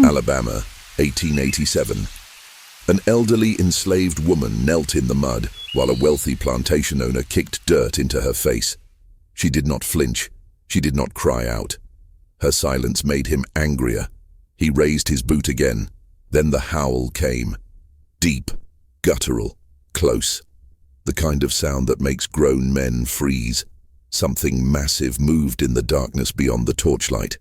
Alabama, 1887. An elderly enslaved woman knelt in the mud while a wealthy plantation owner kicked dirt into her face. She did not flinch. She did not cry out. Her silence made him angrier. He raised his boot again. Then the howl came. Deep, guttural, close. The kind of sound that makes grown men freeze. Something massive moved in the darkness beyond the torchlight.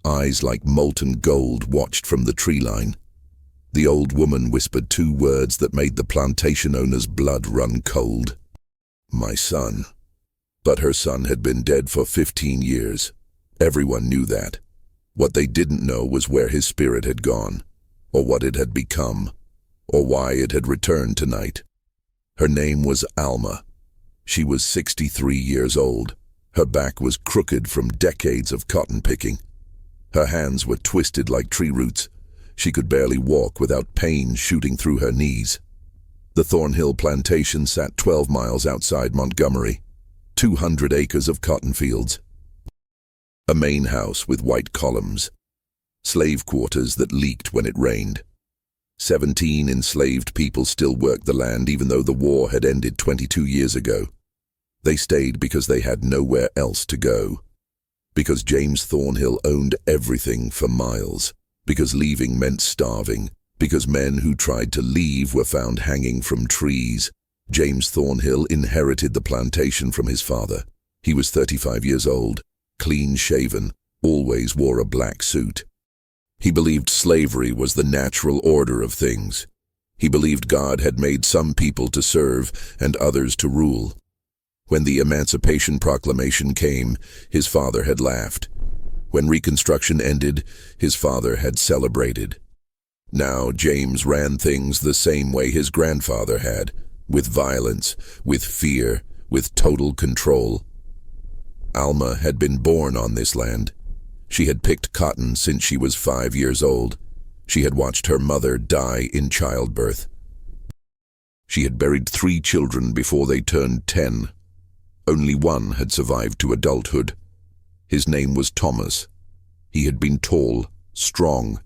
Eyes like molten gold watched from the tree line. The old woman whispered two words that made the plantation owner's blood run cold. "My son." But her son had been dead for 15 years. Everyone knew that. What they didn't know was where his spirit had gone, or what it had become, or why it had returned tonight. Her name was Alma. She was 63 years old. Her back was crooked from decades of cotton picking. Her hands were twisted like tree roots. She could barely walk without pain shooting through her knees. The Thornhill plantation sat 12 miles outside Montgomery. 200 acres of cotton fields. A main house with white columns. Slave quarters that leaked when it rained. 17 enslaved people still worked the land even though the war had ended 22 years ago. They stayed because they had nowhere else to go. Because James Thornhill owned everything for miles. Because leaving meant starving. Because men who tried to leave were found hanging from trees. James Thornhill inherited the plantation from his father. He was 35 years old, clean-shaven, always wore a black suit. He believed slavery was the natural order of things. He believed God had made some people to serve and others to rule. When the Emancipation Proclamation came, his father had laughed. When Reconstruction ended, his father had celebrated. Now James ran things the same way his grandfather had, with violence, with fear, with total control. Alma had been born on this land. She had picked cotton since she was 5 years old. She had watched her mother die in childbirth. She had buried 3 children before they turned 10. Only one had survived to adulthood. His name was Thomas. He had been tall, strong,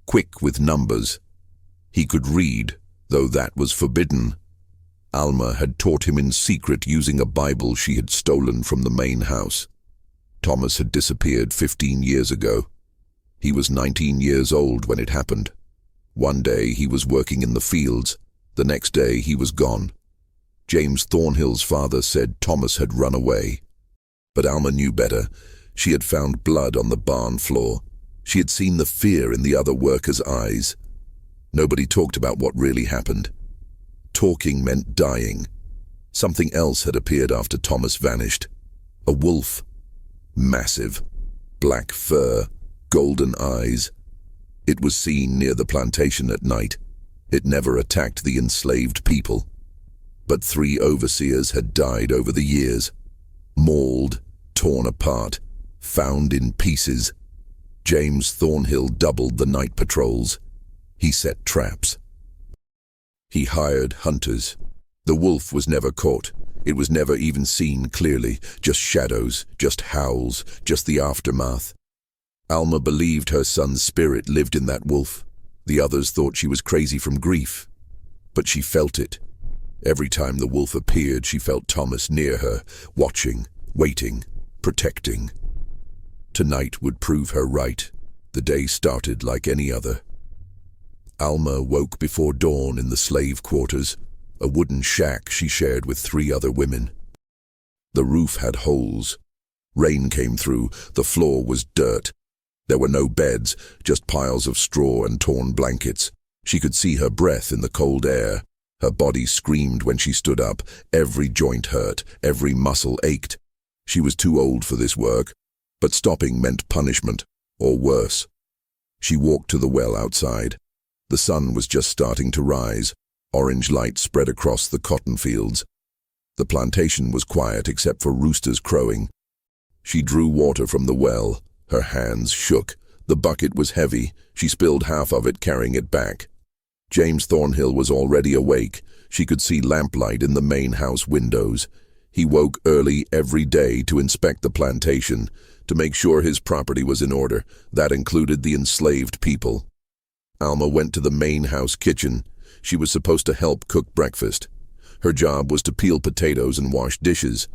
quick with numbers. He could read, though that was forbidden. Alma had taught him in secret using a Bible she had stolen from the main house. Thomas had disappeared 15 years ago. He was 19 years old when it happened. One day he was working in the fields. The next day he was gone. James Thornhill's father said Thomas had run away. But Alma knew better. She had found blood on the barn floor. She had seen the fear in the other workers' eyes. Nobody talked about what really happened. Talking meant dying. Something else had appeared after Thomas vanished. A wolf. Massive. Black fur. Golden eyes. It was seen near the plantation at night. It never attacked the enslaved people. But 3 overseers had died over the years. Mauled, torn apart, found in pieces. James Thornhill doubled the night patrols. He set traps. He hired hunters. The wolf was never caught. It was never even seen clearly. Just shadows, just howls, just the aftermath. Alma believed her son's spirit lived in that wolf. The others thought she was crazy from grief. But she felt it. Every time the wolf appeared, she felt Thomas near her, watching, waiting, protecting. Tonight would prove her right. The day started like any other. Alma woke before dawn in the slave quarters, a wooden shack she shared with 3 other women. The roof had holes. Rain came through. The floor was dirt. There were no beds, just piles of straw and torn blankets. She could see her breath in the cold air. Her body screamed when she stood up. Every joint hurt, every muscle ached. She was too old for this work, but stopping meant punishment, or worse. She walked to the well outside. The sun was just starting to rise. Orange light spread across the cotton fields. The plantation was quiet except for roosters crowing. She drew water from the well. Her hands shook. The bucket was heavy. She spilled half of it, carrying it back. James Thornhill was already awake. She could see lamplight in the main house windows. He woke early every day to inspect the plantation. to make sure his property was in order. That included the enslaved people. Alma went to the main house kitchen. She was supposed to help cook breakfast. Her job was to peel potatoes and wash dishes.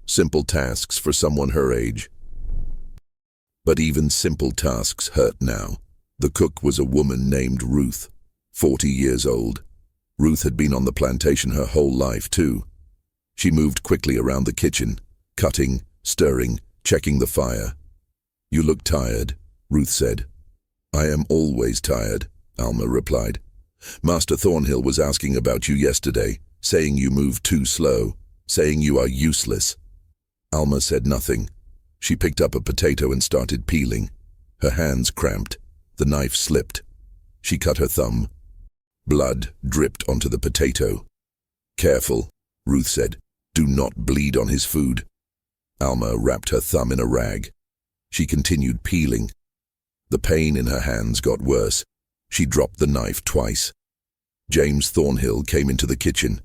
Simple tasks for someone her age. But even simple tasks hurt now. The cook was a woman named Ruth, 40 years old. Ruth had been on the plantation her whole life, too. She moved quickly around the kitchen, cutting, stirring, checking the fire. "You look tired," Ruth said. "I am always tired," Alma replied. "Master Thornhill was asking about you yesterday, saying you move too slow, saying you are useless." Alma said nothing. She picked up a potato and started peeling. Her hands cramped. The knife slipped. She cut her thumb. Blood dripped onto the potato. "Careful," Ruth said. "Do not bleed on his food." Alma wrapped her thumb in a rag. She continued peeling. The pain in her hands got worse. She dropped the knife twice. James Thornhill came into the kitchen.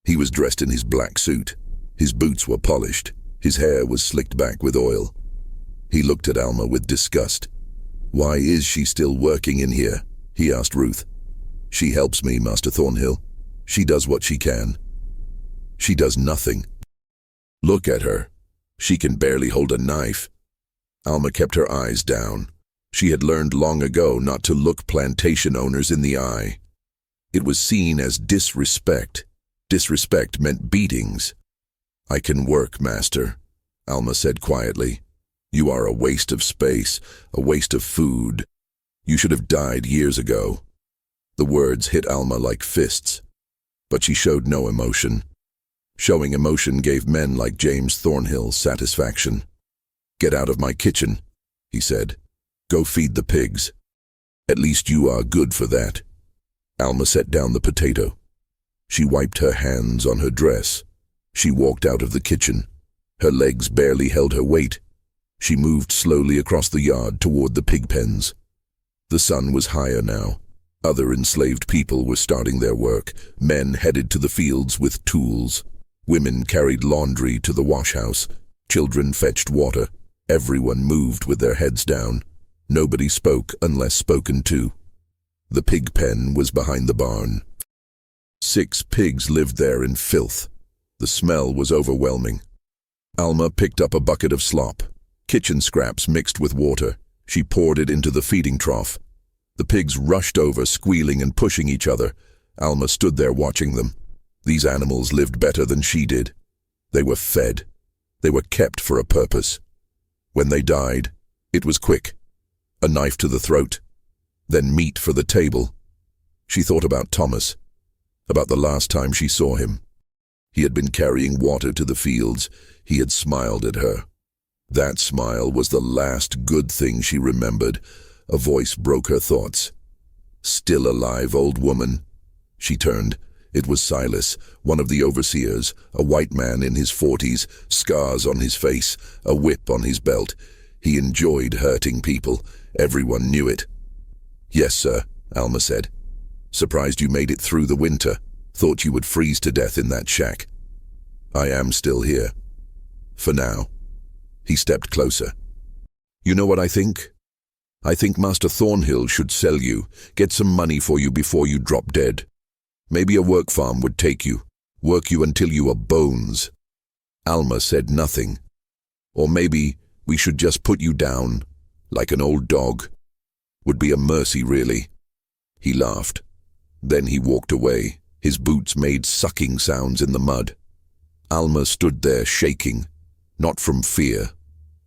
He was dressed in his black suit. His boots were polished. His hair was slicked back with oil. He looked at Alma with disgust. "Why is she still working in here?" he asked Ruth. "She helps me, Master Thornhill. She does what she can." "She does nothing. Look at her. She can barely hold a knife." Alma kept her eyes down. She had learned long ago not to look plantation owners in the eye. It was seen as disrespect. Disrespect meant beatings. "I can work, Master," Alma said quietly. "You are a waste of space, a waste of food. You should have died years ago." The words hit Alma like fists, but she showed no emotion. Showing emotion gave men like James Thornhill satisfaction. "Get out of my kitchen," he said. "Go feed the pigs. At least you are good for that." Alma set down the potato. She wiped her hands on her dress. She walked out of the kitchen. Her legs barely held her weight. She moved slowly across the yard toward the pig pens. The sun was higher now. Other enslaved people were starting their work. Men headed to the fields with tools. Women carried laundry to the washhouse. Children fetched water. Everyone moved with their heads down. Nobody spoke unless spoken to. The pig pen was behind the barn. 6 pigs lived there in filth. The smell was overwhelming. Alma picked up a bucket of slop, kitchen scraps mixed with water. She poured it into the feeding trough. The pigs rushed over, squealing and pushing each other. Alma stood there watching them. These animals lived better than she did. They were fed. They were kept for a purpose. When they died, it was quick. A knife to the throat, then meat for the table. She thought about Thomas, about the last time she saw him. He had been carrying water to the fields. He had smiled at her. That smile was the last good thing she remembered. A voice broke her thoughts. "Still alive, old woman." She turned. It was Silas, one of the overseers, a white man in his 40s, scars on his face, a whip on his belt. He enjoyed hurting people. Everyone knew it. "Yes, sir," Alma said. "Surprised you made it through the winter. Thought you would freeze to death in that shack." "I am still here. For now." He stepped closer. "You know what I think? I think Master Thornhill should sell you, get some money for you before you drop dead. Maybe a work farm would take you, work you until you are bones." Alma said nothing. "Or maybe we should just put you down, like an old dog. Would be a mercy, really." He laughed. Then he walked away. His boots made sucking sounds in the mud. Alma stood there shaking, not from fear,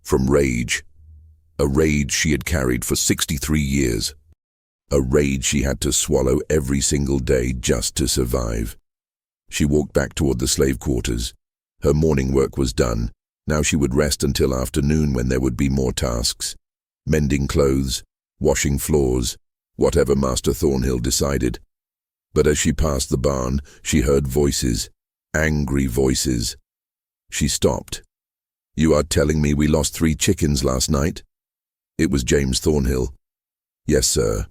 from rage. A rage she had carried for 63 years. A rage she had to swallow every single day just to survive. She walked back toward the slave quarters. Her morning work was done. Now she would rest until afternoon when there would be more tasks. Mending clothes, washing floors, whatever Master Thornhill decided. But as she passed the barn, she heard voices, angry voices. She stopped. "You are telling me we lost 3 chickens last night?" It was James Thornhill. "Yes, sir."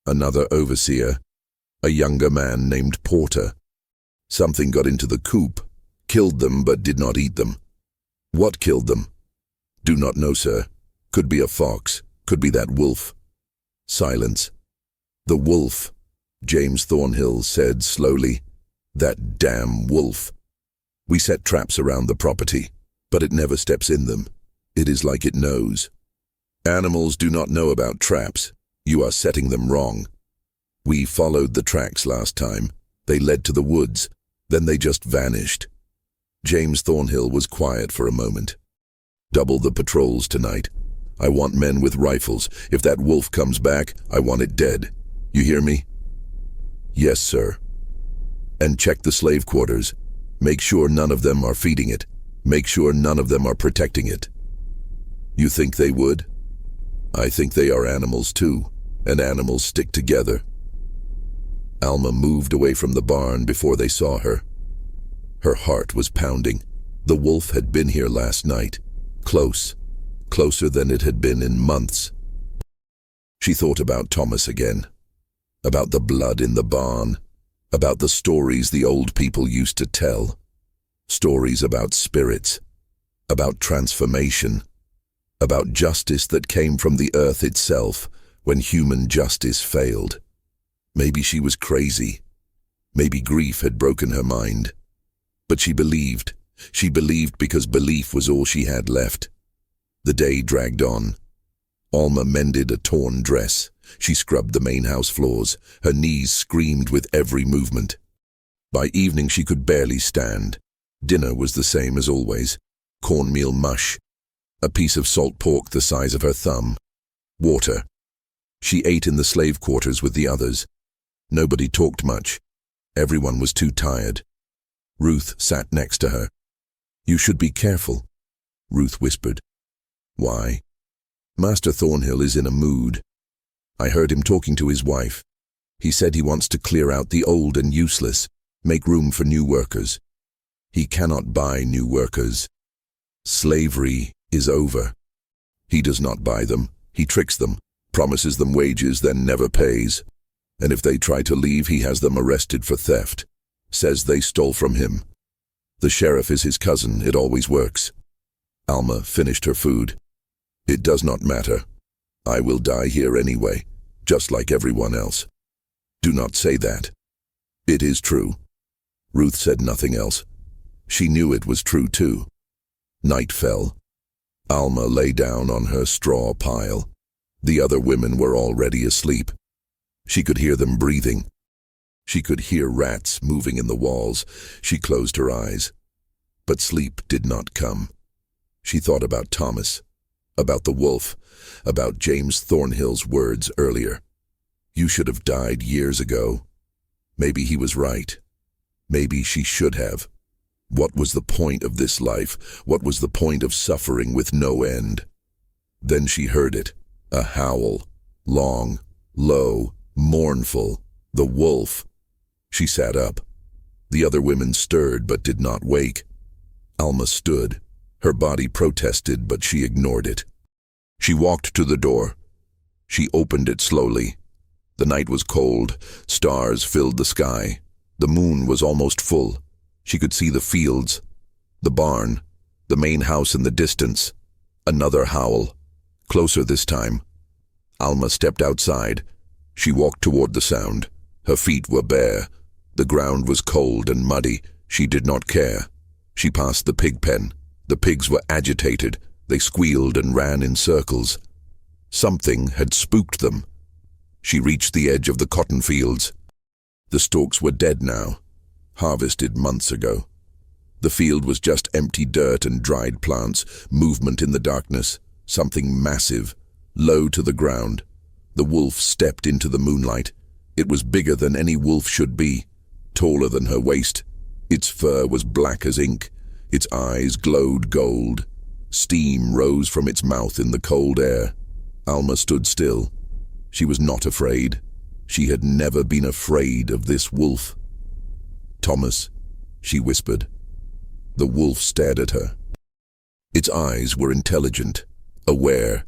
Another overseer, a younger man named Porter. "Something got into the coop, killed them but did not eat them." "What killed them?" Do not know, sir. Could be a fox. Could be that wolf. Silence. The wolf, James Thornhill said slowly. That damn wolf. We set traps around the property, but it never steps in them. It is like it knows. Animals do not know about traps. You are setting them wrong. We followed the tracks last time. They led to the woods. Then they just vanished. James Thornhill was quiet for a moment. Double the patrols tonight. I want men with rifles. If that wolf comes back, I want it dead. You hear me? Yes, sir. And check the slave quarters. Make sure none of them are feeding it. Make sure none of them are protecting it. You think they would? I think they are animals too, and animals stick together. Alma moved away from the barn before they saw her. Her heart was pounding. The wolf had been here last night. Close. Closer than it had been in months. She thought about Thomas again. About the blood in the barn. About the stories the old people used to tell. Stories about spirits. About transformation. About justice that came from the earth itself when human justice failed. Maybe she was crazy. Maybe grief had broken her mind. But she believed. She believed because belief was all she had left. The day dragged on. Alma mended a torn dress. She scrubbed the main house floors. Her knees screamed with every movement. By evening she could barely stand. Dinner was the same as always. Cornmeal mush. A piece of salt pork the size of her thumb. Water. She ate in the slave quarters with the others. Nobody talked much. Everyone was too tired. Ruth sat next to her. You should be careful, Ruth whispered. Why? Master Thornhill is in a mood. I heard him talking to his wife. He said he wants to clear out the old and useless, make room for new workers. He cannot buy new workers. Slavery is over. He does not buy them. He tricks them, promises them wages, then never pays. And if they try to leave, he has them arrested for theft. Says they stole from him. The sheriff is his cousin. It always works. Alma finished her food. It does not matter. I will die here anyway, just like everyone else. Do not say that. It is true. Ruth said nothing else. She knew it was true too. Night fell. Alma lay down on her straw pile. The other women were already asleep. She could hear them breathing. She could hear rats moving in the walls. She closed her eyes. But sleep did not come. She thought about Thomas, about the wolf, about James Thornhill's words earlier. You should have died years ago. Maybe he was right. Maybe she should have. What was the point of this life? What was the point of suffering with no end? Then she heard it, a howl, long, low, mournful, the wolf. She sat up. The other women stirred but did not wake. Alma stood. Her body protested, but she ignored it. She walked to the door. She opened it slowly. The night was cold. Stars filled the sky. The moon was almost full. She could see the fields, the barn, the main house in the distance. Another howl. Closer this time. Alma stepped outside. She walked toward the sound. Her feet were bare. The ground was cold and muddy. She did not care. She passed the pig pen. The pigs were agitated. They squealed and ran in circles. Something had spooked them. She reached the edge of the cotton fields. The stalks were dead now, harvested months ago. The field was just empty dirt and dried plants, movement in the darkness, something massive, low to the ground. The wolf stepped into the moonlight. It was bigger than any wolf should be, taller than her waist. Its fur was black as ink. Its eyes glowed gold. Steam rose from its mouth in the cold air. Alma stood still. She was not afraid. She had never been afraid of this wolf. Thomas, she whispered. The wolf stared at her. Its eyes were intelligent, aware.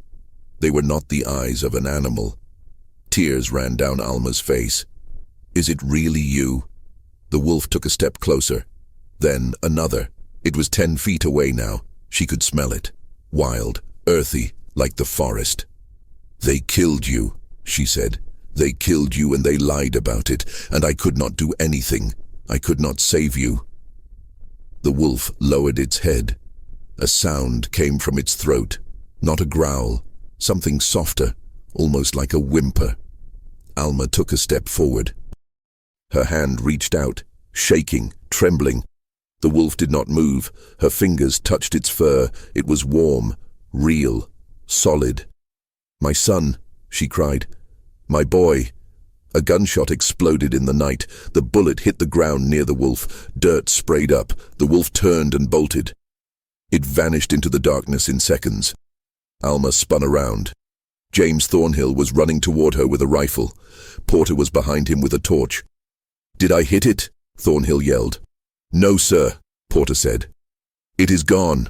They were not the eyes of an animal. Tears ran down Alma's face. Is it really you? The wolf took a step closer. Then another. It was 10 feet away now. She could smell it. Wild, earthy, like the forest. "They killed you," she said. "They killed you and they lied about it, and I could not do anything. I could not save you." The wolf lowered its head. A sound came from its throat, not a growl, something softer, almost like a whimper. Alma took a step forward. Her hand reached out, shaking, trembling. The wolf did not move. Her fingers touched its fur. It was warm, real, solid. "My son," she cried. "My boy." A gunshot exploded in the night. The bullet hit the ground near the wolf. Dirt sprayed up. The wolf turned and bolted. It vanished into the darkness in seconds. Alma spun around. James Thornhill was running toward her with a rifle. Porter was behind him with a torch. "Did I hit it?" Thornhill yelled. "No, sir," Porter said. "It is gone."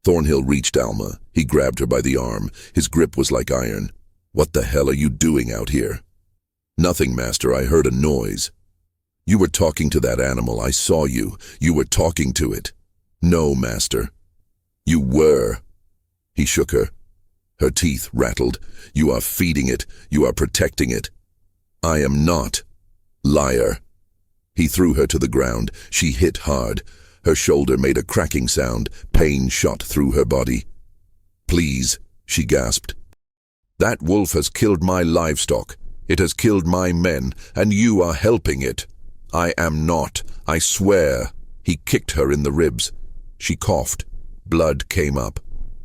Thornhill reached Alma. He grabbed her by the arm. His grip was like iron. "What the hell are you doing out here?" "Nothing, master. I heard a noise." "You were talking to that animal. I saw you. You were talking to it." "No, master." "You were." He shook her. Her teeth rattled. "You are feeding it. You are protecting it." "I am not." "Liar." He threw her to the ground. She hit hard. Her shoulder made a cracking sound. Pain shot through her body. "Please," she gasped. "That wolf has killed my livestock. It has killed my men, and you are helping it." "I am not. I swear." He kicked her in the ribs. She coughed. Blood came up.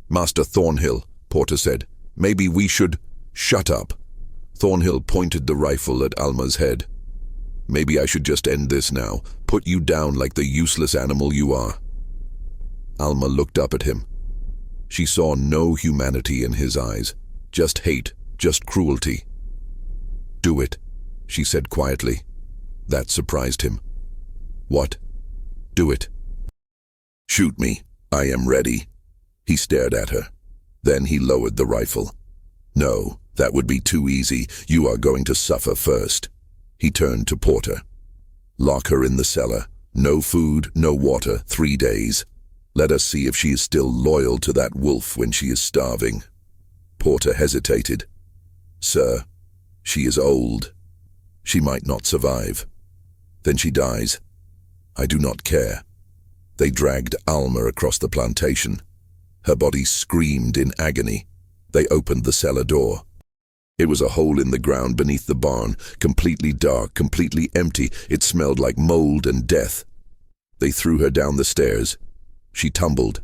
"Master Thornhill," Porter said, "maybe we should—" "Shut up." Thornhill pointed the rifle at Alma's head. "Maybe I should just end this now. Put you down like the useless animal you are." Alma looked up at him. She saw no humanity in his eyes. Just hate, just cruelty. "Do it," she said quietly. That surprised him. "What?" "Do it." "Shoot me. I am ready." He stared at her. Then he lowered the rifle. "No, that would be too easy. You are going to suffer first." He turned to Porter. "Lock her in the cellar. No food, no water, 3 days. Let us see if she is still loyal to that wolf when she is starving." Porter hesitated. "Sir, she is old. She might not survive. Then she dies. I do not care." They dragged Alma across the plantation. Her body screamed in agony. They opened the cellar door. It was a hole in the ground beneath the barn, completely dark, completely empty. It smelled like mold and death. They threw her down the stairs. She tumbled,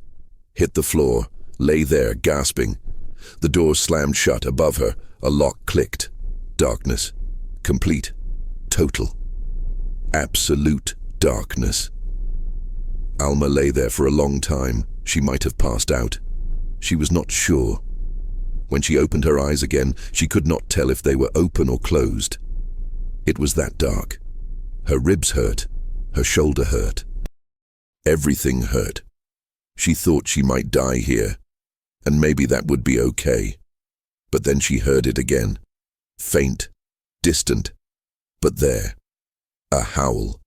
hit the floor, lay there gasping. The door slammed shut above her. A lock clicked. Darkness. Complete. Total. Absolute darkness. Alma lay there for a long time. She might have passed out. She was not sure. When she opened her eyes again, she could not tell if they were open or closed. It was that dark. Her ribs hurt. Her shoulder hurt. Everything hurt. She thought she might die here, and maybe that would be okay. But then she heard it again. Faint, distant, but there. A howl.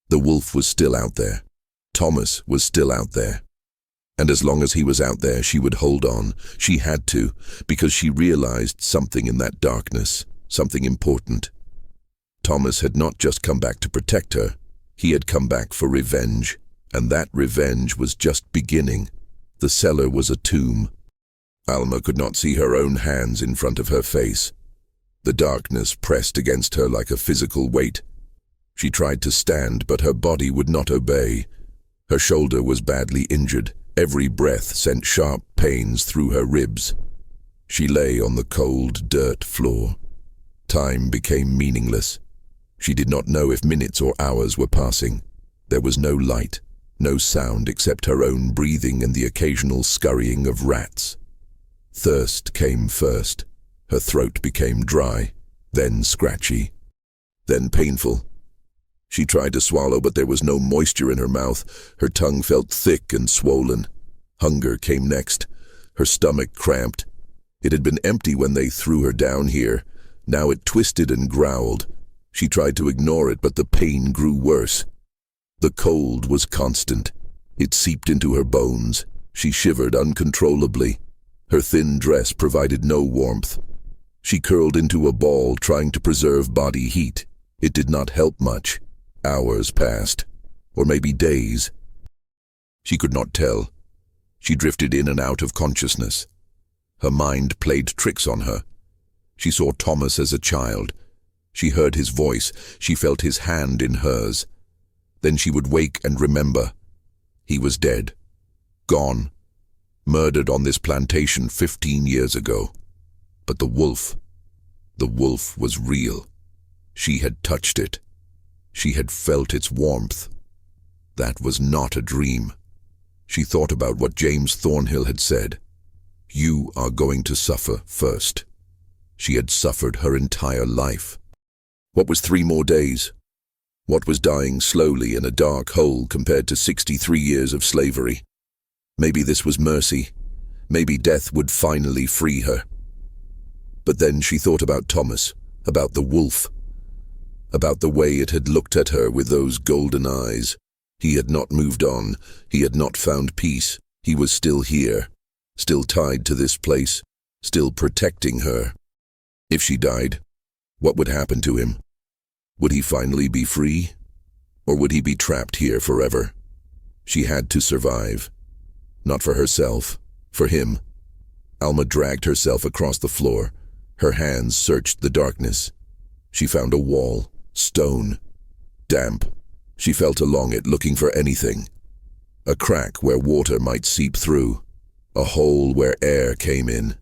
The wolf was still out there. Thomas was still out there. And as long as he was out there, she would hold on. She had to, because she realized something in that darkness, something important. Thomas had not just come back to protect her. He had come back for revenge, and that revenge was just beginning. The cellar was a tomb. Alma could not see her own hands in front of her face. The darkness pressed against her like a physical weight. She tried to stand, but her body would not obey. Her shoulder was badly injured. Every breath sent sharp pains through her ribs. She lay on the cold dirt floor. Time became meaningless. She did not know if minutes or hours were passing. There was no light, no sound except her own breathing and the occasional scurrying of rats. Thirst came first. Her throat became dry, then scratchy, then painful. She tried to swallow, but there was no moisture in her mouth. Her tongue felt thick and swollen. Hunger came next. Her stomach cramped. It had been empty when they threw her down here. Now it twisted and growled. She tried to ignore it, but the pain grew worse. The cold was constant. It seeped into her bones. She shivered uncontrollably. Her thin dress provided no warmth. She curled into a ball, trying to preserve body heat. It did not help much. Hours passed, or maybe days. She could not tell. She drifted in and out of consciousness. Her mind played tricks on her. She saw Thomas as a child. She heard his voice. She felt his hand in hers. Then she would wake and remember. He was dead. Gone. Murdered on this plantation 15 years ago. But the wolf was real. She had touched it. She had felt its warmth. That was not a dream. She thought about what James Thornhill had said. You are going to suffer first. She had suffered her entire life. What was 3 more days? What was dying slowly in a dark hole compared to 63 years of slavery? Maybe this was mercy. Maybe death would finally free her. But then she thought about Thomas, about the wolf, about the way it had looked at her with those golden eyes. He had not moved on. He had not found peace. He was still here, still tied to this place, still protecting her. If she died, what would happen to him? Would he finally be free? Or would he be trapped here forever? She had to survive. Not for herself, for him. Alma dragged herself across the floor. Her hands searched the darkness. She found a wall, stone, damp. She felt along it, looking for anything. A crack where water might seep through. A hole where air came in.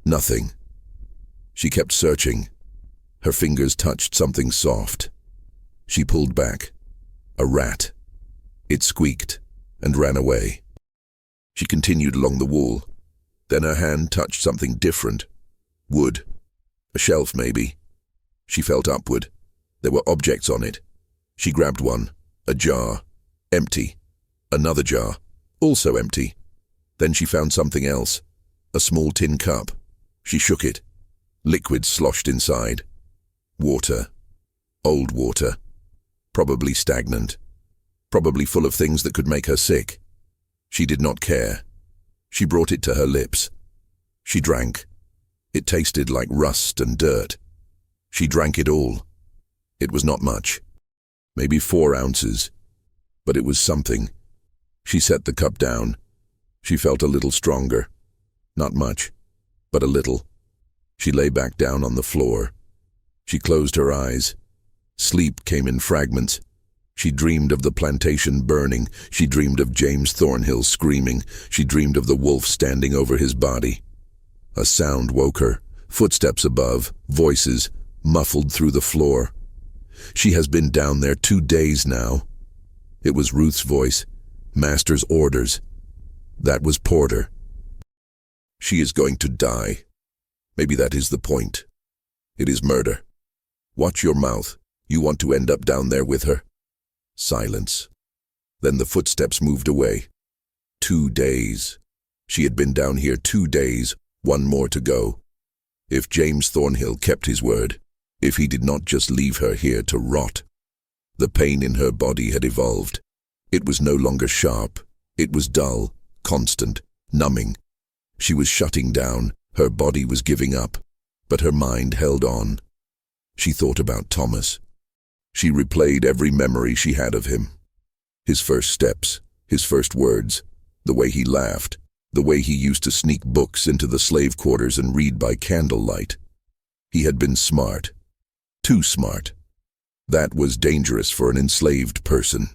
Nothing. She kept searching. Her fingers touched something soft. She pulled back. A rat. It squeaked and ran away. She continued along the wall. Then her hand touched something different. Wood. A shelf, maybe. She felt upward. There were objects on it. She grabbed one. A jar. Empty. Another jar. Also empty. Then she found something else. A small tin cup. She shook it. Liquid sloshed inside. Water. Old water. Probably stagnant. Probably full of things that could make her sick. She did not care. She brought it to her lips. She drank. It tasted like rust and dirt. She drank it all. It was not much. Maybe 4 ounces. But it was something. She set the cup down. She felt a little stronger. Not much, but a little. She lay back down on the floor. She closed her eyes. Sleep came in fragments. She dreamed of the plantation burning. She dreamed of James Thornhill screaming. She dreamed of the wolf standing over his body. A sound woke her. Footsteps above, voices, muffled through the floor. She has been down there 2 days now. It was Ruth's voice. Master's orders. That was Porter. She is going to die. Maybe that is the point. It is murder. Watch your mouth. You want to end up down there with her? Silence. Then the footsteps moved away. 2 days. She had been down here 2 days, 1 more to go. If James Thornhill kept his word, if he did not just leave her here to rot. The pain in her body had evolved. It was no longer sharp. It was dull, constant, numbing. She was shutting down. Her body was giving up, but her mind held on. She thought about Thomas. She replayed every memory she had of him. His first steps, his first words, the way he laughed, the way he used to sneak books into the slave quarters and read by candlelight. He had been smart. Too smart. That was dangerous for an enslaved person.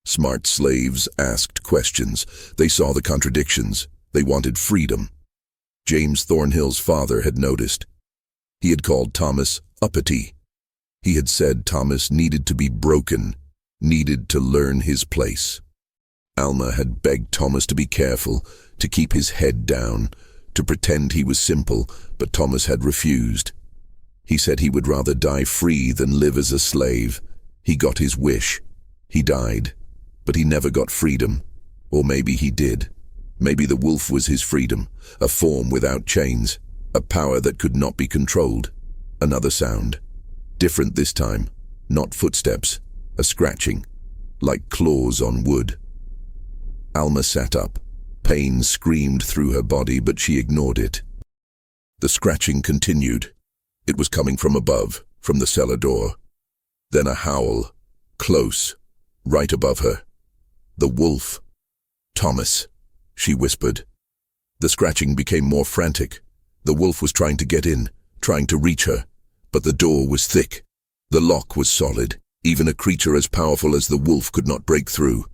Smart slaves asked questions. They saw the contradictions. They wanted freedom. James Thornhill's father had noticed. He had called Thomas uppity. He had said Thomas needed to be broken, needed to learn his place. Alma had begged Thomas to be careful, to keep his head down, to pretend he was simple, but Thomas had refused. He said he would rather die free than live as a slave. He got his wish. He died. But he never got freedom. Or maybe he did. Maybe the wolf was his freedom, a form without chains, a power that could not be controlled. Another sound. Different this time. Not footsteps. A scratching. Like claws on wood. Alma sat up. Pain screamed through her body, but she ignored it. The scratching continued. It was coming from above, from the cellar door. Then a howl, close, right above her. The wolf. "Thomas," she whispered. The scratching became more frantic. The wolf was trying to get in, trying to reach her, but the door was thick. The lock was solid. Even a creature as powerful as the wolf could not break through.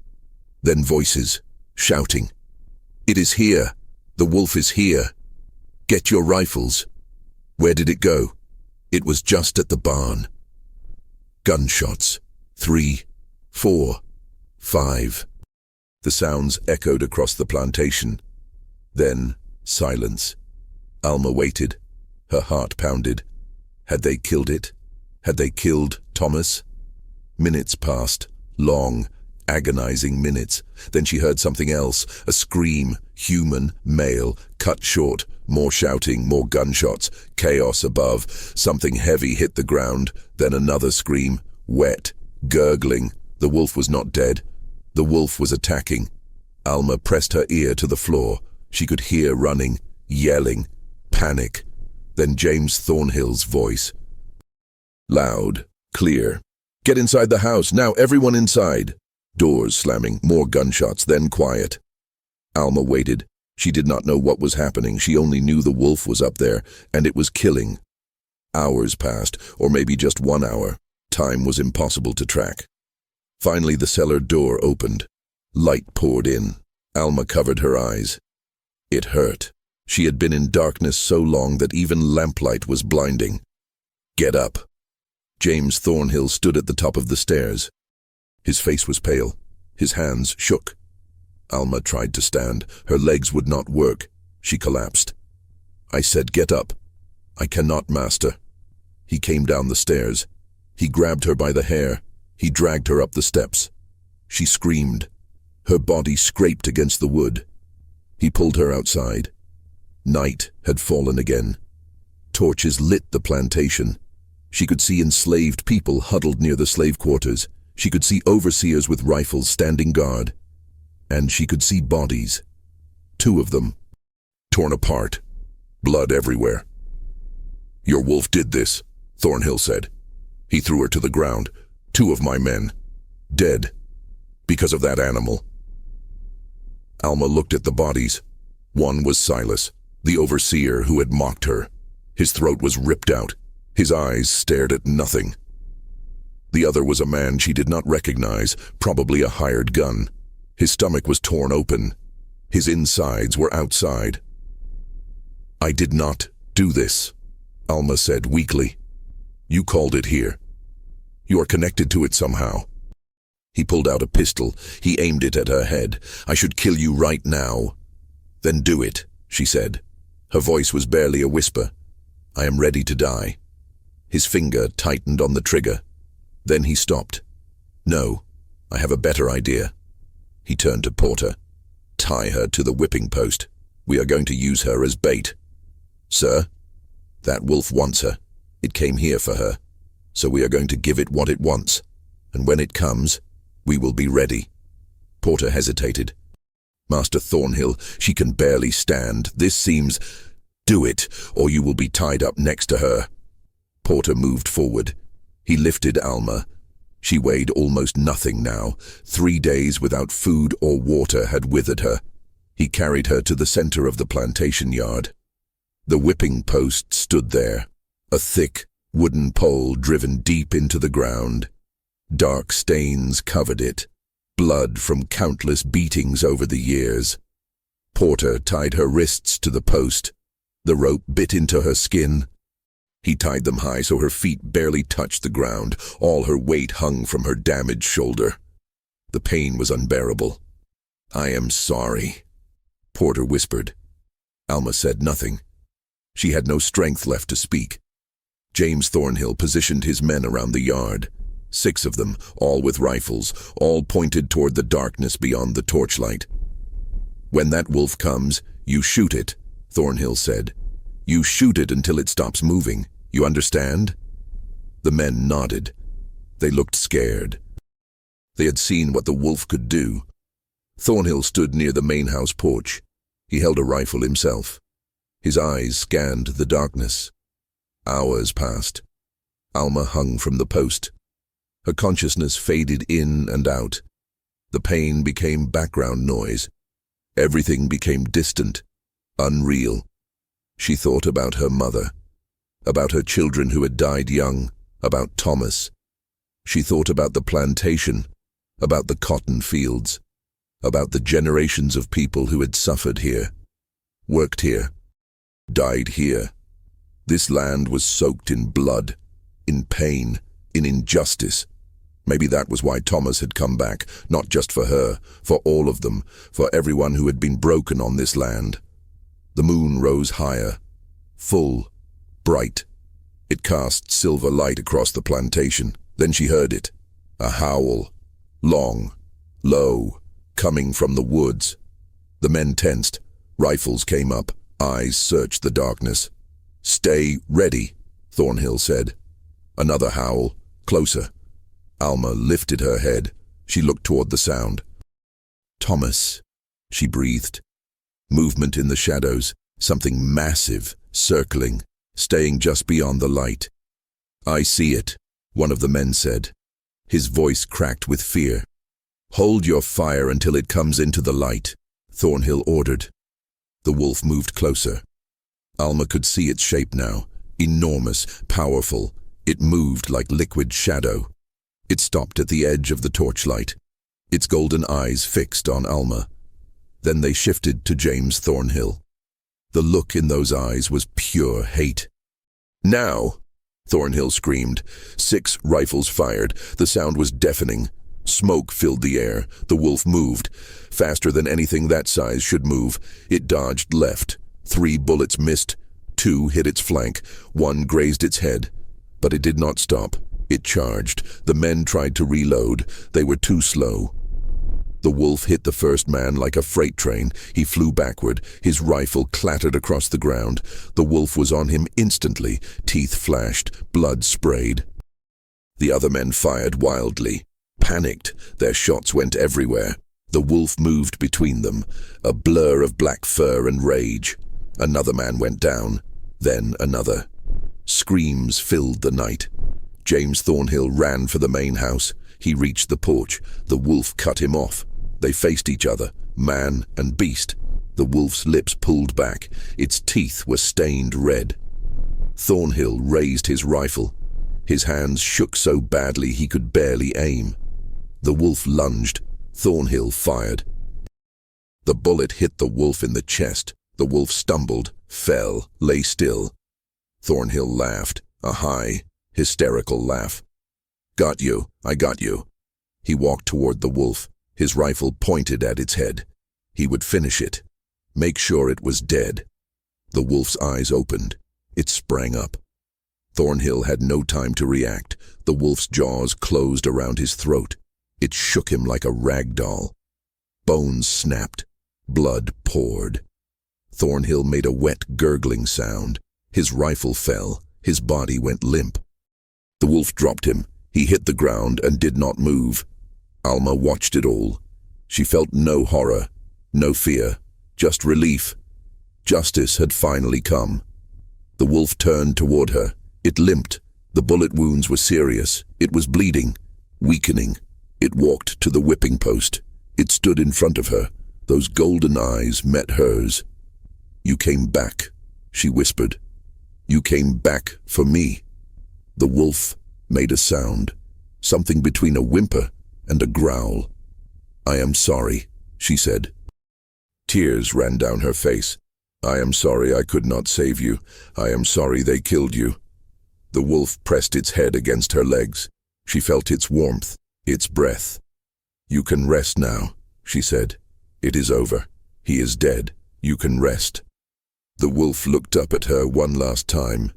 Then voices, shouting. "It is here. The wolf is here. Get your rifles." Where did it go? It was just at the barn. Gunshots. 3, 4, 5. The sounds echoed across the plantation. Then, silence. Alma waited. Her heart pounded. Had they killed it? Had they killed Thomas? Minutes passed. Long, agonizing minutes. Then she heard something else. A scream. Human, male, cut short. More shouting, more gunshots. Chaos above. Something heavy hit the ground. Then another scream. Wet. Gurgling. The wolf was not dead. The wolf was attacking. Alma pressed her ear to the floor. She could hear running, yelling, panic. Then James Thornhill's voice. Loud, clear. "Get inside the house, now everyone inside." Doors slamming, more gunshots, then quiet. Alma waited. She did not know what was happening. She only knew the wolf was up there, and it was killing. Hours passed, or maybe just 1 hour. Time was impossible to track. Finally, the cellar door opened. Light poured in. Alma covered her eyes. It hurt. She had been in darkness so long that even lamplight was blinding. "Get up." James Thornhill stood at the top of the stairs. His face was pale. His hands shook. Alma tried to stand. Her legs would not work. She collapsed. "I said get up." "I cannot, master." He came down the stairs. He grabbed her by the hair. He dragged her up the steps. She screamed. Her body scraped against the wood. He pulled her outside. Night had fallen again. Torches lit the plantation. She could see enslaved people huddled near the slave quarters. She could see overseers with rifles standing guard. And she could see bodies. 2 of them. Torn apart. Blood everywhere. "Your wolf did this," Thornhill said. "He threw her to the ground. 2 of my men. Dead. Because of that animal." Alma looked at the bodies. One was Silas, the overseer who had mocked her. His throat was ripped out. His eyes stared at nothing. The other was a man she did not recognize, probably a hired gun. His stomach was torn open. His insides were outside. "I did not do this," Alma said weakly. "You called it here. You are connected to it somehow." He pulled out a pistol. He aimed it at her head. "I should kill you right now." "Then do it," she said. Her voice was barely a whisper. "I am ready to die." His finger tightened on the trigger. Then he stopped. "No, I have a better idea." He turned to Porter. "Tie her to the whipping post. We are going to use her as bait." "Sir?" "That wolf wants her. It came here for her. So we are going to give it what it wants. And when it comes, we will be ready." Porter hesitated. "Master Thornhill, she can barely stand. This seems—" "Do it, or you will be tied up next to her." Porter moved forward. He lifted Alma. She weighed almost nothing now. 3 days without food or water had withered her. He carried her to the center of the plantation yard. The whipping post stood there, a thick, wooden pole driven deep into the ground. Dark stains covered it, blood from countless beatings over the years. Porter tied her wrists to the post. The rope bit into her skin. He tied them high so her feet barely touched the ground. All her weight hung from her damaged shoulder. The pain was unbearable. "I am sorry," Porter whispered. Alma said nothing. She had no strength left to speak. James Thornhill positioned his men around the yard. 6 of them, all with rifles, all pointed toward the darkness beyond the torchlight. "When that wolf comes, you shoot it," Thornhill said. "You shoot it until it stops moving. You understand?" The men nodded. They looked scared. They had seen what the wolf could do. Thornhill stood near the main house porch. He held a rifle himself. His eyes scanned the darkness. Hours passed. Alma hung from the post. Her consciousness faded in and out. The pain became background noise. Everything became distant, unreal. She thought about her mother, about her children who had died young, about Thomas. She thought about the plantation, about the cotton fields, about the generations of people who had suffered here, worked here, died here. This land was soaked in blood, in pain, in injustice. Maybe that was why Thomas had come back, not just for her, for all of them, for everyone who had been broken on this land. The moon rose higher, full, bright. It cast silver light across the plantation. Then she heard it, a howl, long, low, coming from the woods. The men tensed. Rifles came up. Eyes searched the darkness. "Stay ready," Thornhill said. Another howl, closer. Alma lifted her head. She looked toward the sound. "Thomas," she breathed. Movement in the shadows, something massive, circling, staying just beyond the light. "I see it," one of the men said. His voice cracked with fear. "Hold your fire until it comes into the light," Thornhill ordered. The wolf moved closer. Alma could see its shape now, enormous, powerful. It moved like liquid shadow. It stopped at the edge of the torchlight, its golden eyes fixed on Alma. Then they shifted to James Thornhill. The look in those eyes was pure hate. "Now!" Thornhill screamed. 6 rifles fired. The sound was deafening. Smoke filled the air. The wolf moved. Faster than anything that size should move. It dodged left. 3 bullets missed. 2 hit its flank. 1 grazed its head. But it did not stop. It charged. The men tried to reload. They were too slow. The wolf hit the first man like a freight train. He flew backward. His rifle clattered across the ground. The wolf was on him instantly. Teeth flashed. Blood sprayed. The other men fired wildly. Panicked, their shots went everywhere. The wolf moved between them, a blur of black fur and rage. Another man went down, then another. Screams filled the night. James Thornhill ran for the main house. He reached the porch. The wolf cut him off. They faced each other, man and beast. The wolf's lips pulled back. Its teeth were stained red. Thornhill raised his rifle. His hands shook so badly he could barely aim. The wolf lunged. Thornhill fired. The bullet hit the wolf in the chest. The wolf stumbled, fell, lay still. Thornhill laughed, a high, hysterical laugh. "Got you, I got you." He walked toward the wolf, his rifle pointed at its head. He would finish it, make sure it was dead. The wolf's eyes opened. It sprang up. Thornhill had no time to react. The wolf's jaws closed around his throat. It shook him like a rag doll. Bones snapped. Blood poured. Thornhill made a wet, gurgling sound. His rifle fell. His body went limp. The wolf dropped him. He hit the ground and did not move. Alma watched it all. She felt no horror, no fear, just relief. Justice had finally come. The wolf turned toward her. It limped. The bullet wounds were serious. It was bleeding, weakening. It walked to the whipping post. It stood in front of her. Those golden eyes met hers. "You came back," she whispered. "You came back for me." The wolf made a sound, something between a whimper and a growl. "I am sorry," she said. Tears ran down her face. "I am sorry I could not save you. I am sorry they killed you." The wolf pressed its head against her legs. She felt its warmth, its breath. "You can rest now," she said. "It is over. He is dead. You can rest." The wolf looked up at her one last time.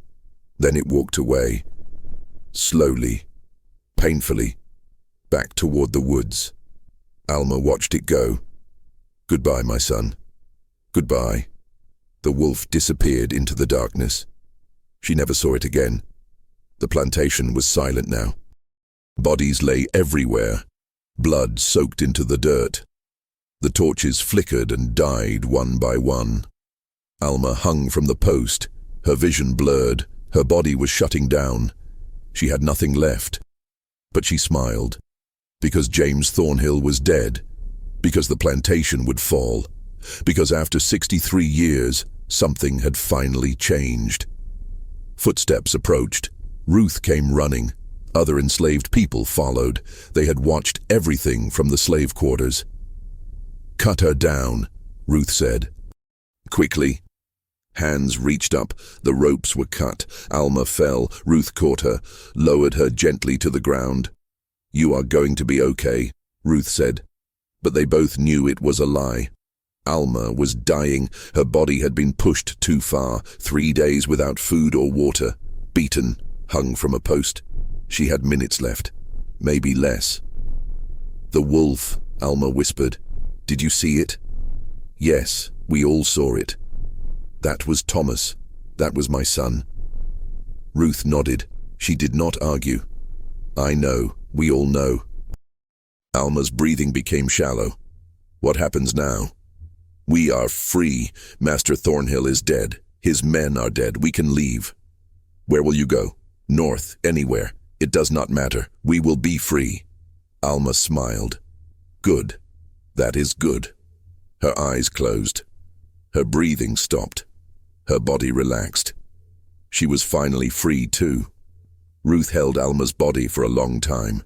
Then it walked away. Slowly, painfully, back toward the woods. Alma watched it go. "Goodbye, my son. Goodbye." The wolf disappeared into the darkness. She never saw it again. The plantation was silent now. Bodies lay everywhere, blood soaked into the dirt. The torches flickered and died one by one. Alma hung from the post, her vision blurred, her body was shutting down. She had nothing left. But she smiled. Because James Thornhill was dead. Because the plantation would fall. Because after 63 years, something had finally changed. Footsteps approached. Ruth came running. Other enslaved people followed. They had watched everything from the slave quarters. "Cut her down," Ruth said. Quickly. Hands reached up. The ropes were cut. Alma fell. Ruth caught her, lowered her gently to the ground. "You are going to be okay," Ruth said. But they both knew it was a lie. Alma was dying. Her body had been pushed too far. 3 days without food or water. Beaten, hung from a post. She had minutes left. Maybe less. "The wolf," Alma whispered. "Did you see it?" "Yes, we all saw it." "That was Thomas. That was my son." Ruth nodded. She did not argue. "I know. We all know." Alma's breathing became shallow. "What happens now?" "We are free. Master Thornhill is dead. His men are dead. We can leave." "Where will you go?" "North, anywhere. It does not matter. We will be free." Alma smiled. "Good. That is good." Her eyes closed. Her breathing stopped. Her body relaxed. She was finally free too. Ruth held Alma's body for a long time.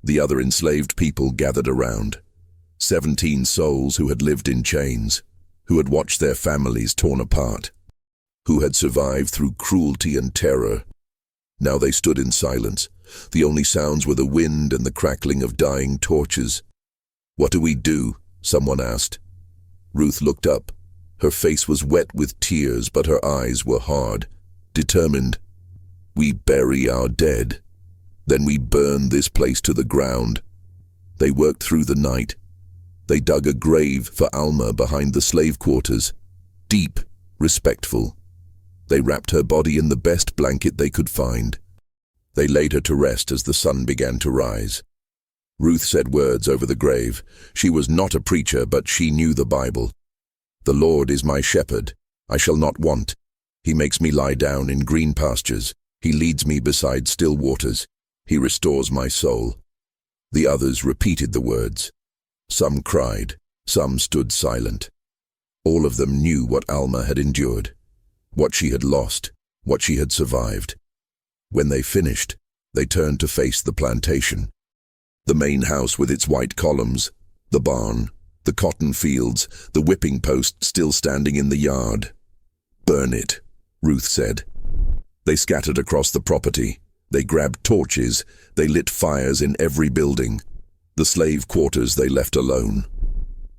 The other enslaved people gathered around. 17 souls who had lived in chains, who had watched their families torn apart, who had survived through cruelty and terror. Now they stood in silence. The only sounds were the wind and the crackling of dying torches. "What do we do?" someone asked. Ruth looked up. Her face was wet with tears, but her eyes were hard, determined. "We bury our dead. Then we burn this place to the ground." They worked through the night. They dug a grave for Alma behind the slave quarters. Deep, respectful. They wrapped her body in the best blanket they could find. They laid her to rest as the sun began to rise. Ruth said words over the grave. She was not a preacher, but she knew the Bible. "The Lord is my shepherd. I shall not want. He makes me lie down in green pastures. He leads me beside still waters. He restores my soul." The others repeated the words. Some cried. Some stood silent. All of them knew what Alma had endured, what she had lost, what she had survived. When they finished, they turned to face the plantation. The main house with its white columns, the barn, the cotton fields, the whipping post still standing in the yard. "Burn it," Ruth said. They scattered across the property. They grabbed torches. They lit fires in every building. The slave quarters they left alone.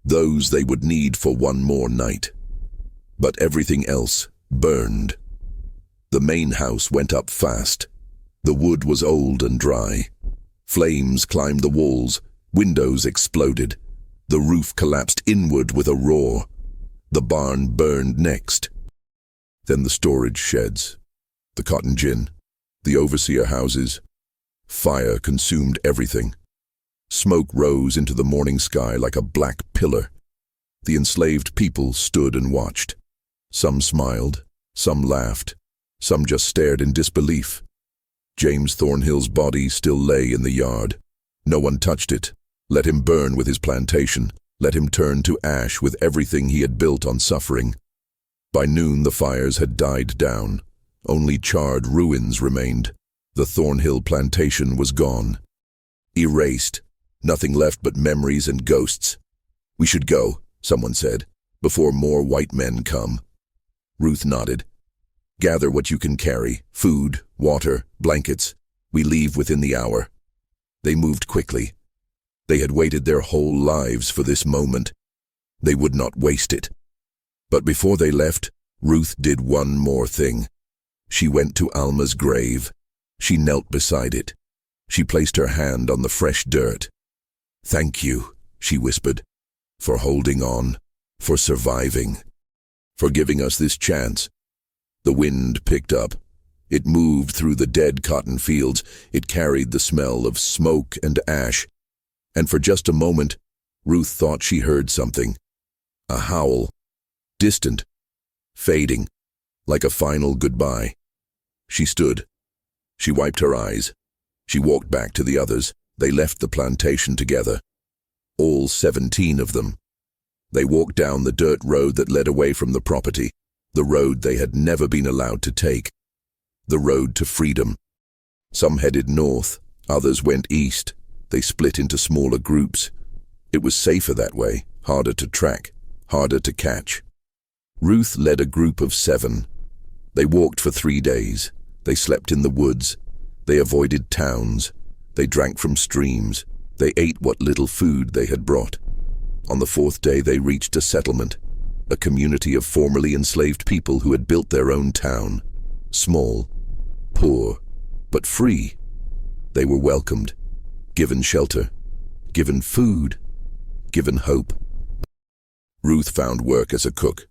Those they would need for one more night. But everything else burned. The main house went up fast. The wood was old and dry. Flames climbed the walls. Windows exploded. The roof collapsed inward with a roar. The barn burned next. Then the storage sheds, the cotton gin, the overseer houses. Fire consumed everything. Smoke rose into the morning sky like a black pillar. The enslaved people stood and watched. Some smiled, some laughed, some just stared in disbelief. James Thornhill's body still lay in the yard. No one touched it. Let him burn with his plantation. Let him turn to ash with everything he had built on suffering. By noon the fires had died down. Only charred ruins remained. The Thornhill plantation was gone. Erased. Nothing left but memories and ghosts. "We should go," someone said, "before more white men come." Ruth nodded. "Gather what you can carry, food, water, blankets. We leave within the hour." They moved quickly. They had waited their whole lives for this moment. They would not waste it. But before they left, Ruth did one more thing. She went to Alma's grave. She knelt beside it. She placed her hand on the fresh dirt. "Thank you," she whispered, "for holding on, for surviving, for giving us this chance." The wind picked up. It moved through the dead cotton fields. It carried the smell of smoke and ash. And for just a moment, Ruth thought she heard something. A howl. Distant. Fading. Like a final goodbye. She stood. She wiped her eyes. She walked back to the others. They left the plantation together. All 17 of them. They walked down the dirt road that led away from the property, the road they had never been allowed to take, the road to freedom. Some headed north, others went east. They split into smaller groups. It was safer that way, harder to track, harder to catch. Ruth led a group of 7. They walked for 3 days. They slept in the woods. They avoided towns. They drank from streams. They ate what little food they had brought. On the 4th day they reached a settlement, a community of formerly enslaved people who had built their own town. Small, poor, but free. They were welcomed, given shelter, given food, given hope. Ruth found work as a cook.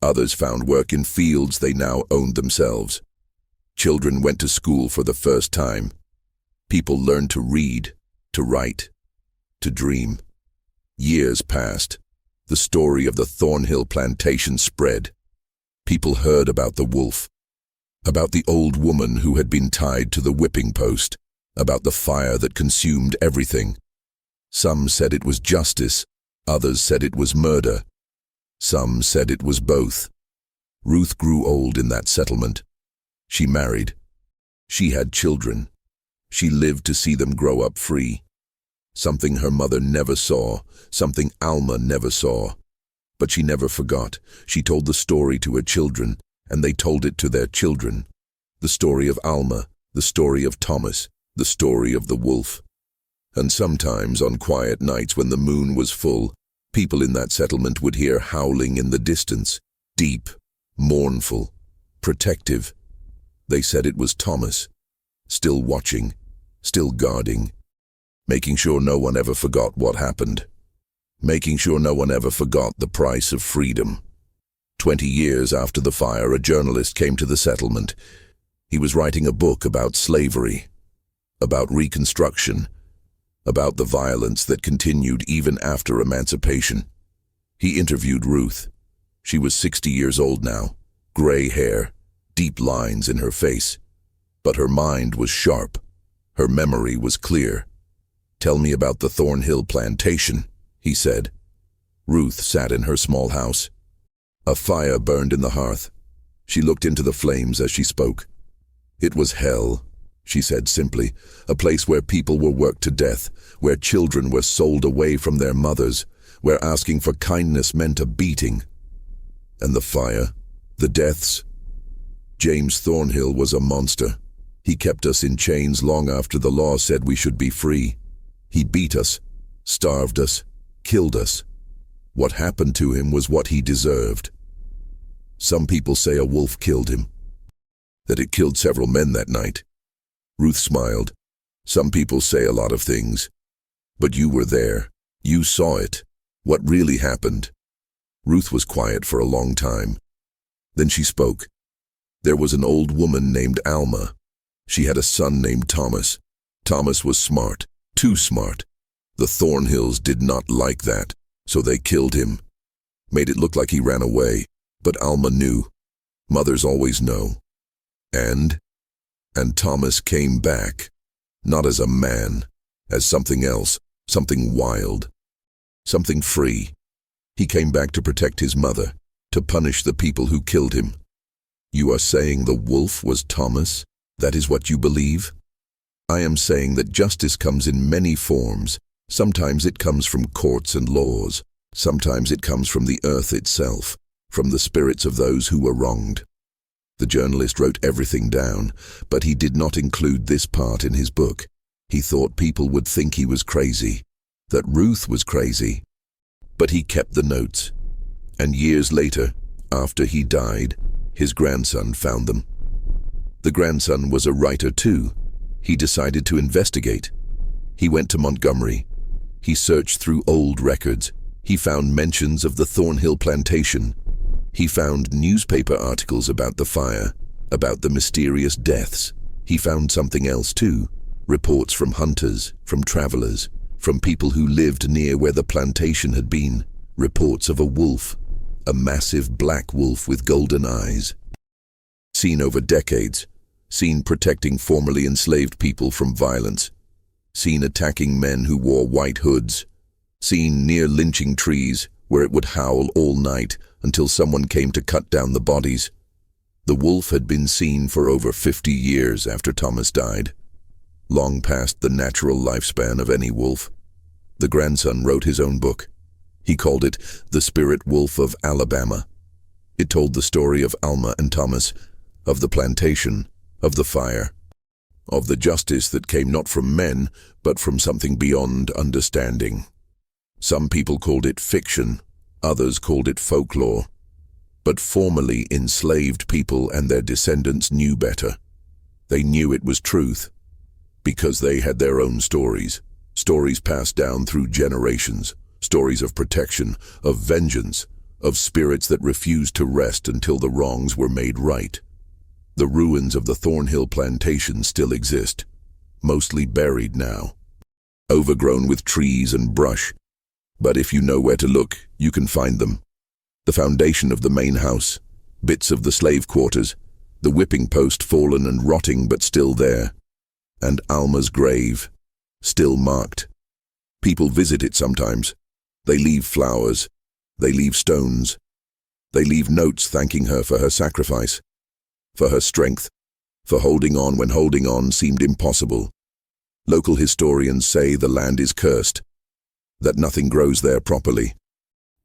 Others found work in fields they now owned themselves. Children went to school for the first time. People learned to read, to write, to dream. Years passed. The story of the Thornhill plantation spread. People heard about the wolf, about the old woman who had been tied to the whipping post, about the fire that consumed everything. Some said it was justice, others said it was murder. Some said it was both. Ruth grew old in that settlement. She married. She had children. She lived to see them grow up free. Something her mother never saw, something Alma never saw. But she never forgot. She told the story to her children, and they told it to their children. The story of Alma, the story of Thomas, the story of the wolf. And sometimes, on quiet nights when the moon was full, people in that settlement would hear howling in the distance, deep, mournful, protective. They said it was Thomas, still watching, still guarding, making sure no one ever forgot what happened, making sure no one ever forgot the price of freedom. 20 years after the fire, a journalist came to the settlement. He was writing a book about slavery, about Reconstruction, about the violence that continued even after emancipation. He interviewed Ruth. She was 60 years old now, gray hair, deep lines in her face. But her mind was sharp. Her memory was clear. "Tell me about the Thornhill plantation," he said. Ruth sat in her small house. A fire burned in the hearth. She looked into the flames as she spoke. "It was hell," she said simply, "a place where people were worked to death, where children were sold away from their mothers, where asking for kindness meant a beating. And the fire, the deaths. James Thornhill was a monster. He kept us in chains long after the law said we should be free. He beat us, starved us, killed us. What happened to him was what he deserved. Some people say a wolf killed him, that it killed several men that night." Ruth smiled. "Some people say a lot of things. But you were there. You saw it. What really happened?" Ruth was quiet for a long time. Then she spoke. "There was an old woman named Alma. She had a son named Thomas. Thomas was smart, too smart. The Thornhills did not like that, so they killed him. Made it look like he ran away, but Alma knew. Mothers always know. And Thomas came back, not as a man, as something else, something wild, something free. He came back to protect his mother, to punish the people who killed him." "You are saying the wolf was Thomas? That is what you believe?" "I am saying that justice comes in many forms. Sometimes it comes from courts and laws. Sometimes it comes from the earth itself, from the spirits of those who were wronged." The journalist wrote everything down, but he did not include this part in his book. He thought people would think he was crazy, that Ruth was crazy. But he kept the notes. And years later, after he died, his grandson found them. The grandson was a writer too. He decided to investigate. He went to Montgomery. He searched through old records. He found mentions of the Thornhill plantation. He found newspaper articles about the fire, about the mysterious deaths. He found something else too, reports from hunters, from travelers, From people who lived near where the plantation had been, reports of a wolf, a massive black wolf with golden eyes. Seen over decades, seen protecting formerly enslaved people from violence, seen attacking men who wore white hoods, seen near lynching trees where it would howl all night until someone came to cut down the bodies. The wolf had been seen for over 50 years after Thomas died, long past the natural lifespan of any wolf. The grandson wrote his own book. He called it The Spirit Wolf of Alabama. It told the story of Alma and Thomas, of the plantation, of the fire, of the justice that came not from men, but from something beyond understanding. Some people called it fiction, others called it folklore. But formerly enslaved people and their descendants knew better. They knew it was truth, because they had their own stories, stories passed down through generations, stories of protection, of vengeance, of spirits that refused to rest until the wrongs were made right. The ruins of the Thornhill plantation still exist, mostly buried now, overgrown with trees and brush. But if you know where to look, you can find them. The foundation of the main house, bits of the slave quarters, the whipping post fallen and rotting but still there, and Alma's grave, still marked. People visit it sometimes. They leave flowers, they leave stones, they leave notes thanking her for her sacrifice, for her strength, for holding on when holding on seemed impossible. Local historians say the land is cursed, that nothing grows there properly,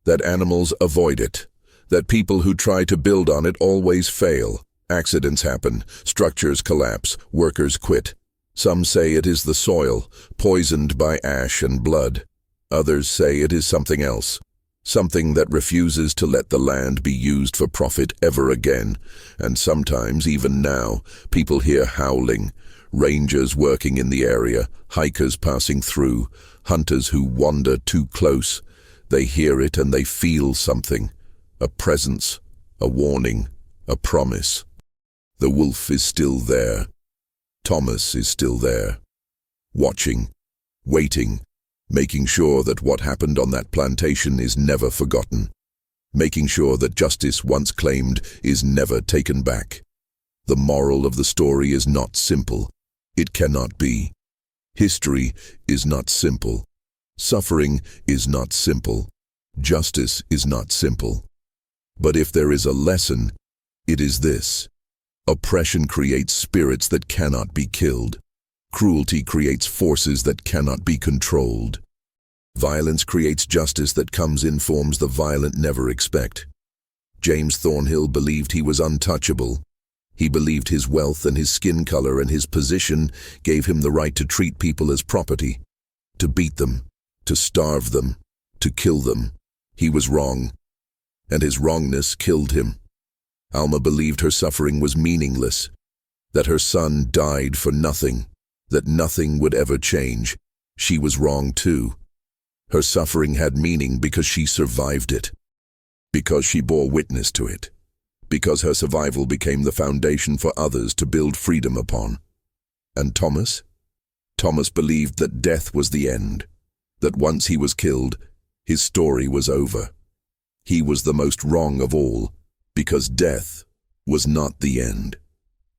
that animals avoid it, that people who try to build on it always fail. Accidents happen, structures collapse, workers quit. Some say it is the soil, poisoned by ash and blood. Others say it is something else, something that refuses to let the land be used for profit ever again. And sometimes, even now, people hear howling, rangers working in the area, hikers passing through, hunters who wander too close. They hear it and they feel something, a presence, a warning, a promise. The wolf is still there. Thomas is still there, watching, waiting, making sure that what happened on that plantation is never forgotten, making sure that justice once claimed is never taken back. The moral of the story is not simple. It cannot be. History is not simple. Suffering is not simple. Justice is not simple. But if there is a lesson, it is this. Oppression creates spirits that cannot be killed. Cruelty creates forces that cannot be controlled. Violence creates justice that comes in forms the violent never expect. James Thornhill believed he was untouchable. He believed his wealth and his skin color and his position gave him the right to treat people as property, to beat them, to starve them, to kill them. He was wrong, and his wrongness killed him. Alma believed her suffering was meaningless, that her son died for nothing, that nothing would ever change. She was wrong too. Her suffering had meaning because she survived it, because she bore witness to it, because her survival became the foundation for others to build freedom upon. And Thomas? Thomas believed that death was the end, that once he was killed, his story was over. He was the most wrong of all, because death was not the end.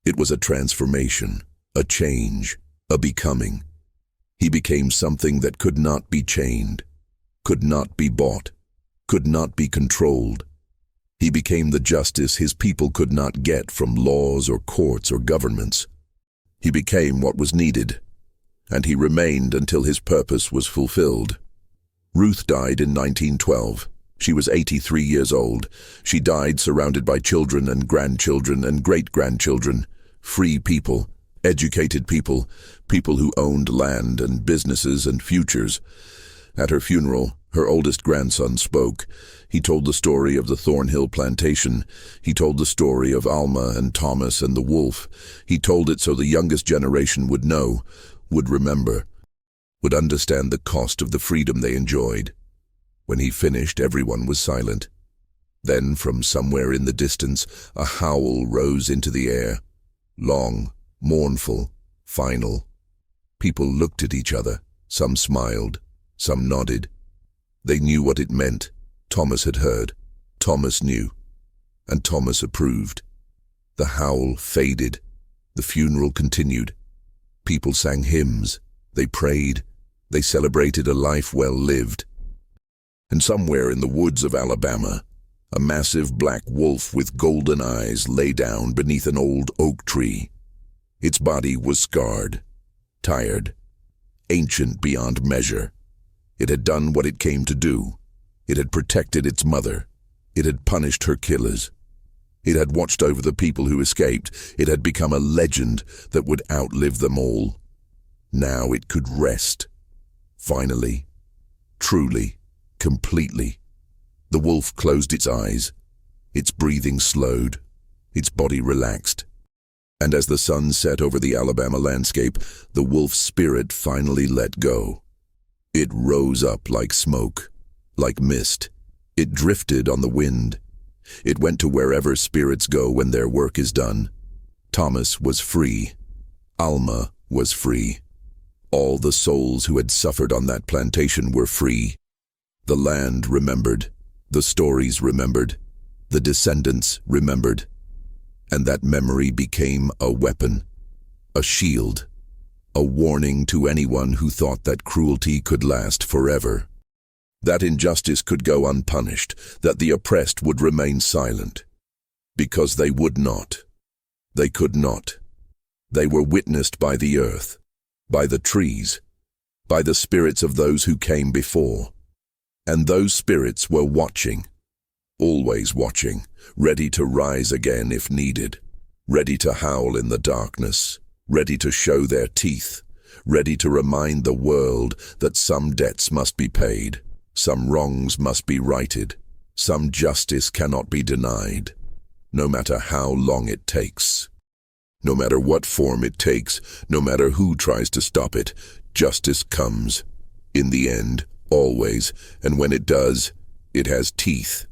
It was a transformation, a change, a becoming. He became something that could not be chained, could not be bought, could not be controlled. He became the justice his people could not get from laws or courts or governments. He became what was needed, and he remained until his purpose was fulfilled. Ruth died in 1912. She was 83 years old. She died surrounded by children and grandchildren and great-grandchildren, free people, educated people, people who owned land and businesses and futures. At her funeral, her oldest grandson spoke. He told the story of the Thornhill plantation. He told the story of Alma and Thomas and the wolf. He told it so the youngest generation would know, would remember, would understand the cost of the freedom they enjoyed. When he finished, everyone was silent. Then, from somewhere in the distance, a howl rose into the air. Long, mournful, final. People looked at each other. Some smiled, Some nodded. They knew what it meant. Thomas had heard. Thomas knew. And Thomas approved. The howl faded. The funeral continued. People sang hymns. They prayed. They celebrated a life well lived. And somewhere in the woods of Alabama, a massive black wolf with golden eyes lay down beneath an old oak tree. Its body was scarred, tired, ancient beyond measure. It had done what it came to do. It had protected its mother. It had punished her killers. It had watched over the people who escaped. It had become a legend that would outlive them all. Now it could rest. Finally, truly, completely. The wolf closed its eyes. Its breathing slowed. Its body relaxed. And as the sun set over the Alabama landscape, the wolf's spirit finally let go. It rose up like smoke, like mist. It drifted on the wind. It went to wherever spirits go when their work is done. Thomas was free. Alma was free. All the souls who had suffered on that plantation were free. The land remembered. The stories remembered. The descendants remembered. And that memory became a weapon, a shield, a warning to anyone who thought that cruelty could last forever. That injustice could go unpunished, that the oppressed would remain silent. Because they would not. They could not. They were witnessed by the earth, by the trees, by the spirits of those who came before. And those spirits were watching, always watching, ready to rise again if needed, ready to howl in the darkness, ready to show their teeth, ready to remind the world that some debts must be paid, some wrongs must be righted, some justice cannot be denied, no matter how long it takes. No matter what form it takes, no matter who tries to stop it, justice comes. In the end, always, and when it does, it has teeth.